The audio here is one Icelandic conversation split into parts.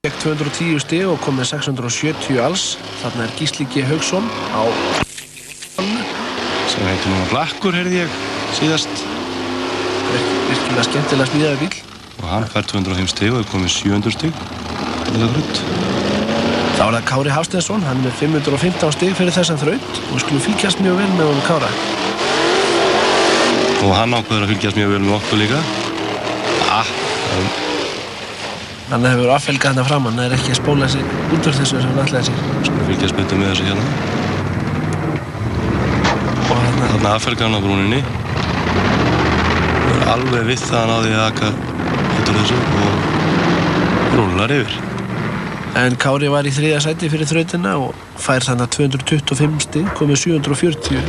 Fekk 210 stig og kom með 670 alls. Þarna Gísli G. Hauksson á sem heitir núna Blakkur, heyrði ég síðast. Virkilega skemmtilega smíðaður bíl. Og hann fær 205 stig og er komið 700 stig. Þá það Kári Hafsteinsson, hann með 515 stig fyrir þessa þraut og skulum fylgjast mjög vel með honum Kára. Og hann ákveður að fylgjast mjög vel með okkur líka. Hann hefur affelgað hérna fram, hann ekki að spóla sig út úr þessu sem hann ætlaði sér. Skulum fylgjast betur með þessu hérna. Og þarna affelgað hann á brúninni. Og alveg við það hann á því að aka út úr þessu og rúllar yfir. En Kári var í 3. sæti fyrir þrautina og fær þannig 225 stig, komið 740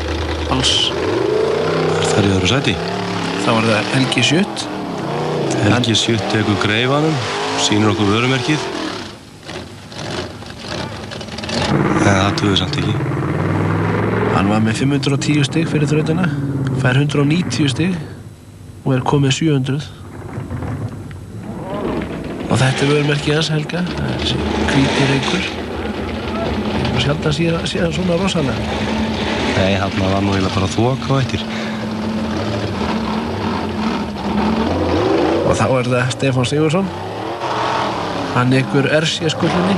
alls. Það í öðru sæti. Þá var það Helgi Sjutt. Helgi Sjutt tekur greifanum, sýnir okkur vörumerkið. En það duði samt ekki. Hann var með 510 stig fyrir þrautina, fær 190 stig og er komið 700. Og þetta vörumerkið hans, Helga, það þessi hvíti reykur. Ég var sjaldan að sé það svona rosalega. Nei, hann var nú eiginlega bara þok á eftir. Og þá er það Stefán Sigurðsson. Hann ykkur RC-skullinni.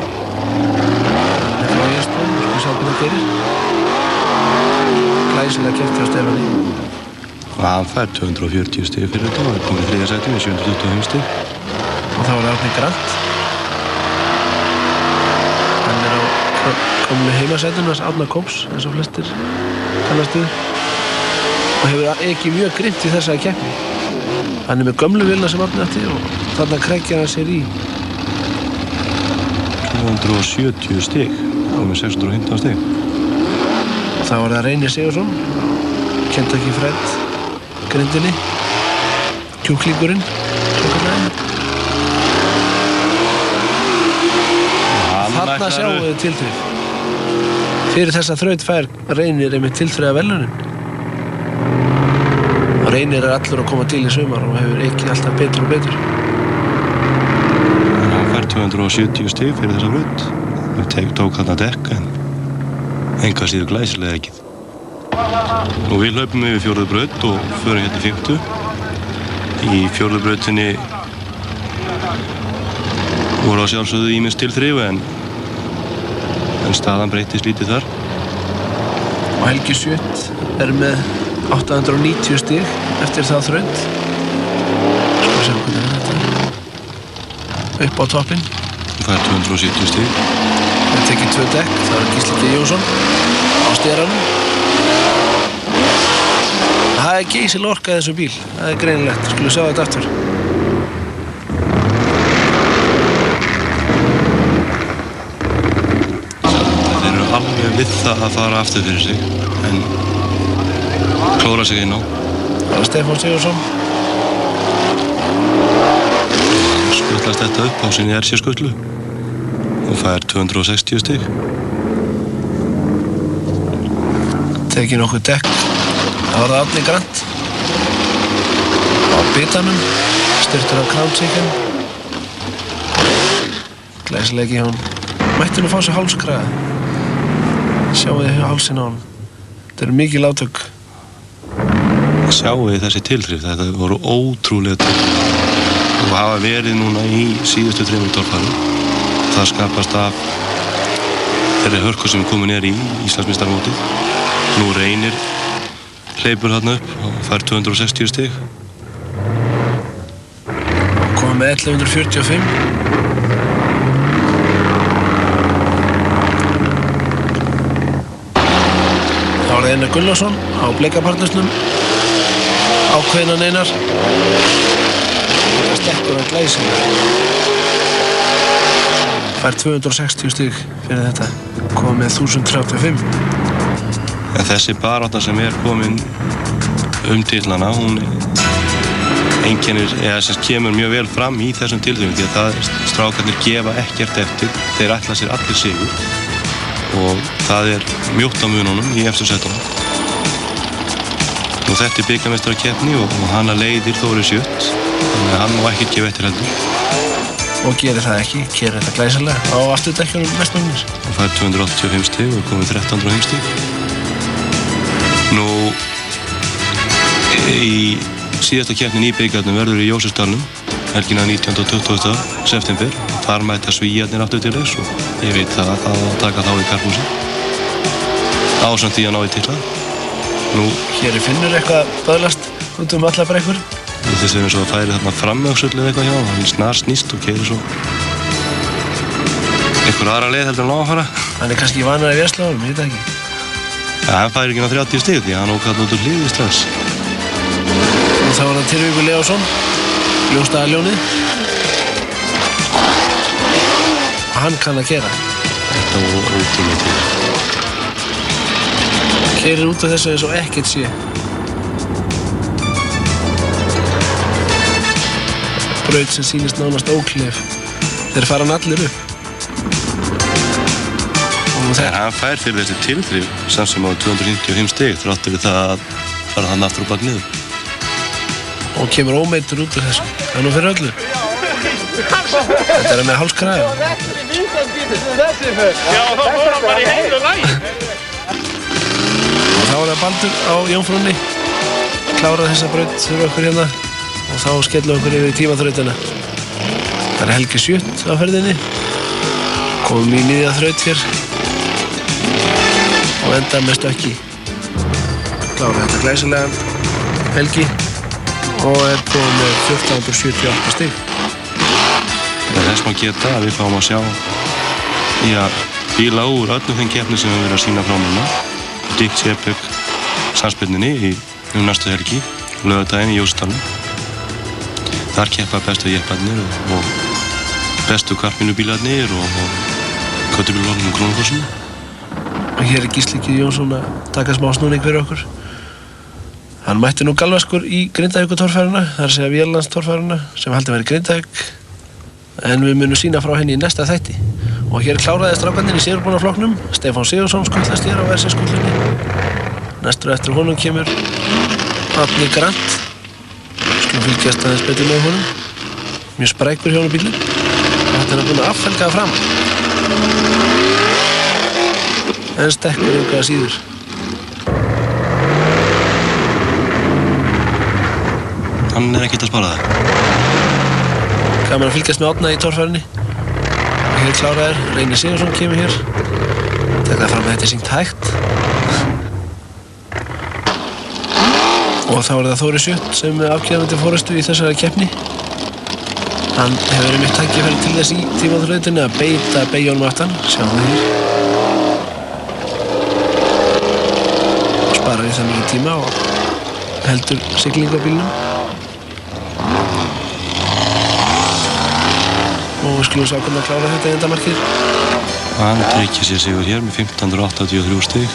Þetta var ég stöðum, sko sjá hvernig það gerir. Glæsilega kert hjá Stefáni. Og hann fær 240 stig fyrir þetta og er komið í 3. sæti með 725 stig. Og þá er Árni Grant. Hann á komið heimasætun hans Árna Kóps, eins og flestir kannastu. Og hefur ekki mjög grimmt í þessari keppni. Hann með gömlu vilna sem Árni átti og þarna krækja hann sér í 270 stig og með 615 stig. Og þá var það Reynir Sigurðsson, Kentucky Fred grindinni, kjúklingurinn. Þarna sjáum við tilþrif. Fyrir þessa þraut fær Reynir einmitt tilþriða verðlaunin. Og Reynir allur að koma til í sumar og hefur ekki alltaf betur og betur. Hann fær 270 stig fyrir þessa þraut. Við tók þarna dekk en enga síður glæsilega ekkið. Og við hlaupum yfir 4. braut og förum hérna í 5. Í 4. brautinni voru á sjálfsögðu ýmis tilþrif en staðan breytist lítið þar. Og Helgi Sjutt er með 890 stig eftir það þraut. Sko sjá hvernig þetta upp á toppinn. Það er 270 stig. Það tekið 2 dekk, það var Gísli G. Jónsson á steranum. Það geysileg orka í þessum bíl, það greinilegt. Skulum sjá þetta aftur. Alveg við það að fara aftur fyrir sig en klóra sig inn á. Það var Stefán Sigurðsson. Skutlast þetta upp á sinni RC-skutlu og fær 260 stig. Tekið nokkuð dekk. Það var það Árni Grant á bitanum, styrtur af Crown Chicken. Glæsilega ekki hún. Mætti nú fá sér hálskraga. Sjáu þið hálsinn á hann. Þetta eru mikil átök. Sjáu þið þessi tilþrif, þetta voru ótrúlega tilþrif. Og hafa verið núna í síðustu 3 torfærum. Það skapast af þeirri hörku sem komin í Íslandsmeistarmótið. Nú Reynir hleypur þarna upp og fær 260 stig. Komið með 1145. Þá var það Einar Gunnlaugsson á Bleikapartnersnum. Ákveðinan Einar. Það stekkur hann glæsilega. Fær 260 stig fyrir þetta. Komið með 1035. En þessi barátta sem komin titlana, hún einkennir, eða sem kemur mjög vel fram í þessum tilþrifum því að það strákarnir gefa ekkert eftir, þeir ætla sér allir sigur og það mjótt á mununum í efstu sætunum. Og þetta bikarmeistarakeppni og hana leiðir Þórir Sjutt, þannig að hann má ekkert gefa eftir heldur. og gerir það ekki, gerir þetta glæsilega á afturdekkjunum mestmennir. Og fær 285 stig og komið 1305 stig. Nú, í síðasta keppnin í bikarnum verður í Jósefsdalnum helgina 19. og 20. september. Þar mæta Svíarnir aftur til þess og ég veit það að taka þá í karphúsi. Ásamt því að ná í titla. Nú, hér finnur eitthvað böðlast út allar brekkur. Þess vegna svo að færi þarna framöksull eða eitthvað hjá, hann snar snýst og keyrir svo einhver aðra leið heldur en lág að fara. Hann kannski vanur í Vestláðum, ég veit það ekki. Ja, hann færi ekki ná 30 stig því að hann ókall út úr hliði strax. Og þá var það Tyrfingur Leósson, ljóstaðaljónið. Og hann kann að gera. Þetta var ótrúlega til. Keyrir út af þessu eins og ekkert sé. Braut sem sýnist nánast óklif. Þeir fara hann allir upp. Hann fær fyrir þessi tilþrif samt sem á 295 stig þrátt fyrir það að fara hann aftur og bak niður. Og kemur ómeiddur út af þessu. Það nú fyrir öllu. Þetta með hálskraga. Já, þá fór hann bara í heilu lagi. Og þá er það Baldur á Jómfrúnni. Klárað þessa braut fyrir okkur hérna. Og þá skellum okkur yfir í tímaþrautina. Það er Helgi Sjutt á ferðinni. Komum í miðja þraut hér. Og enda með stökki. Klára þetta glæsilega Helgi. Og komið með 1478 stig. Það er þess maður geta að við fáum að sjá bíla úr öllum þeim keppni sem við verðum að sína frá núna. Dick Chepek samspilninni næstu helgi, laugardaginn í Jósefsdalnum. Þar keppa bestu jepparnir og bestu karpinubílarnir og köttubílarnir um Krónufossinu. Og hér er Gísli G. Jónsson að taka smá snúning fyrir okkur. Hann mætti nú galvaskur í Grindavíkurtorfæruna, það er að segja Vélandstorfæruna, sem heldur að vera í Grindavík. En við munum sína frá henni í næsta þætti. Og hér kláraði strákarnir í sigurbúnarflokknum. Stefán Sigurðsson skutlast hér á VRC-skutlunni. Næstur eftir honum kemur Árni Grant. Skulum fylgjast aðeins betur með honum. Mjög sprækur hjá honum bílinn. Og þetta er búin að affelga fram. En stekkur einhverja síður. Hann er ekkert að spara það. Gaman að fylgjast með Árna í torfærinni. Og hér kláraðir, Reynir Sigurðsson kemur hér. Tekka fram að þetta er syngt hægt. Og þá er það Þóri Sjutt sem er afgefandi fórustu í þessari keppni. Hann hefur einmitt tækifæri til þess í tímaþrautinu að beita beygjónum aftan. Sjáum við hér. Og sparar í það mikið tíma og heldur siglingu á bílnum. Og við skulum sá hvernig að klára þetta endamarkið. Hann tryggir sér sigur hér með 1583 stig.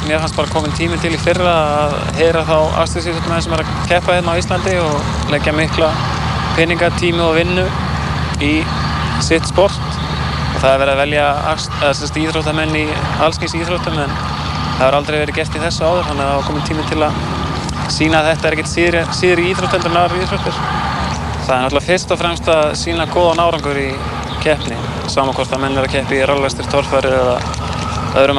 Mér fannst bara komin tími til í fyrra að heyra þá afstæðsíþróttamenn sem er að keppa hérna á Íslandi og leggja mikla peninga, tími og vinnu í sitt sport. Og það er verið að velja íþróttamenn í allskyns íþróttum en það hefur aldrei verið gert í þessu áður, þannig að það var komin tími til að sýna að þetta er ekkert síður íþrótt heldur en aðrar íþróttir. Það er náttúrulega fyrst og fremst að sýna góðan árangur í keppni, sama hvort að menn er að keppa í rallestir, torfæri eða öðrum